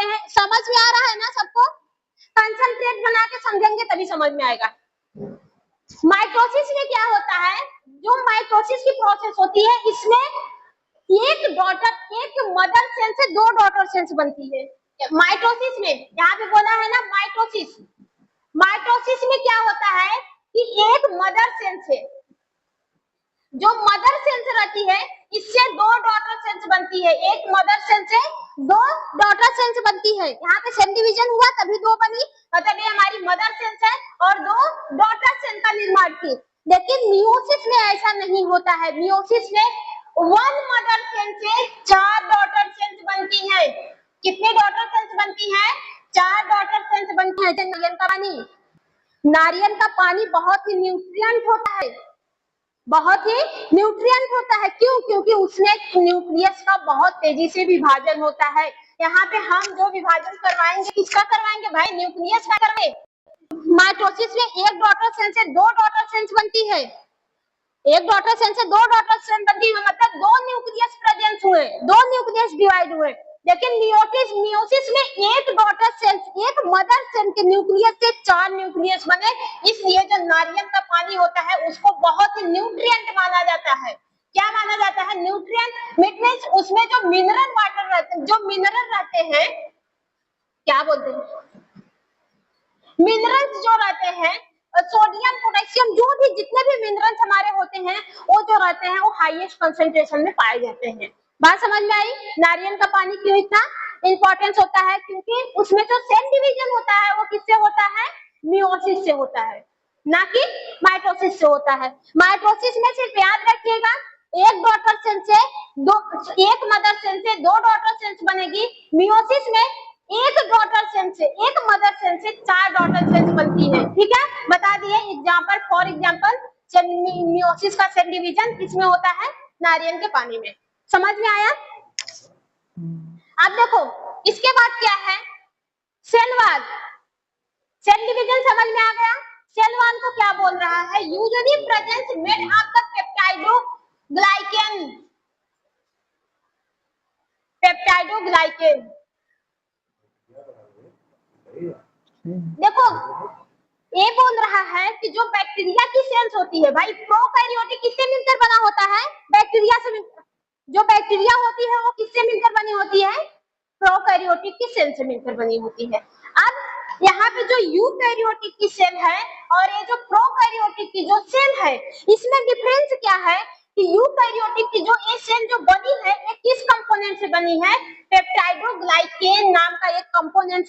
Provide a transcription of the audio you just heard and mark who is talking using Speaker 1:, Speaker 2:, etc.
Speaker 1: होते हैं। समझ में आ रहा है ना सबको? कंसंट्रेट बना के समझेंगे तभी समझ में आएगा। माइटोसिस में क्या होता है, जो माइटोसिस की प्रोसेस होती है, इसमें एक मदर सेल से 2 डॉटर सेल्स बनती है। माइटोसिस में यहाँ पे बोला है ना माइटोसिस, माइटोसिस में क्या होता है कि एक मदर सेल से, जो मदर सेल्स रहती है, इससे 2 डॉटर सेल्स बनती है। एक मदर सेल से 2 डॉटर सेल्स बनती है। यहाँ पे सेल डिवीजन हुआ तभी 2 बनी, मतलब ये हमारी मदर सेल्स है और 2 डॉटर सेल का निर्माण की। लेकिन मियोसिस में ऐसा नहीं होता है। मियोसिस में 1 मदर सेल से 4 डॉटर सेल्स बनती है। कितनी डॉटर सेल्स बनती है? 4 डॉटर सेल्स बनती है। नारियल का पानी, नारियल का पानी बहुत ही न्यूट्रिएंट होता है, बहुत ही न्यूट्रिएंट होता है। क्यों? क्योंकि उसमें न्यूक्लियस का बहुत तेजी से विभाजन होता है। यहाँ पे हम जो विभाजन करवाएंगे, किसका करवाएंगे भाई? न्यूक्लियस का करवाएंगे। माइटोसिस में एक डॉटर सेल से 2 डॉटर सेल्स बनती है। एक डॉटर सेल से 2 डॉटर सेल बनती है, मतलब 2 न्यूक्लियस प्रेजेंट हुए, 2 न्यूक्लियस डिवाइड हुए। लेकिन मियोसिस में एक डॉटर सेल, एक मदर सेल के न्यूक्लियस से 4 न्यूक्लियस बने। इसलिए जो नारियल का पानी होता है उसको बहुत ही न्यूट्रिएंट माना जाता है। क्या माना जाता है? न्यूट्रिएंट। मीन्स उसमें जो मिनरल वाटर रहते हैं, जो मिनरल रहते हैं, क्या बोलते हैं, मिनरल्स जो रहते हैं, सोडियम पोटेशियम, जो भी जितने भी मिनरल्स हमारे होते हैं, वो जो रहते हैं वो हाईएस्ट कंसंट्रेशन में पाए जाते हैं। बात समझ में आई? नारियल का पानी क्यों इतना इंपॉर्टेंस होता है? क्योंकि उसमें जो सेल डिवीजन होता है वो किससे होता है? मियोसिस से होता है, ना कि माइटोसिस से होता है। माइटोसिस में सिर्फ याद रखिएगा, एक डॉटर सेल से एक मदर सेल से 2 डॉटर सेल्स बनेगी। मियोसिस में एक डॉटर सेल से, एक मदर सेल से 4 डॉटर सेल्स बनती है। ठीक है, बता दिए एग्जांपल। फॉर एग्जांपल मियोसिस का सेल डिवीजन किसमें होता है? नारियल के पानी में। समझ में आया? अब देखो इसके बाद क्या है? Cell wall. सेल डिवीजन समझ में आ गया। सेल वॉल को क्या बोल रहा है? Usually presence made of the peptidoglycan, peptidoglycan. देखो ये बोल रहा है कि जो बैक्टीरिया की सेल्स होती है भाई, प्रोकैरियोटिक किससे मिलकर बना होता है? बैक्टीरिया से। जो बैक्टीरिया होती है वो किससे मिलकर बनी होती है? प्रोकैरियोटिक की सेल से मिलकर बनी होती है। अब यहाँ पे जो यूकैरियोटिक की सेल है और ये जो प्रोकैरियोटिक की जो सेल है, इसमें डिफरेंस क्या है कि यूकैरियोटिक की जो ये सेल जो बनी है, ये किस कंपोनेंट से बनी है? पेप्टाइडोग्लाइकेन नाम का एक कंपोनेंट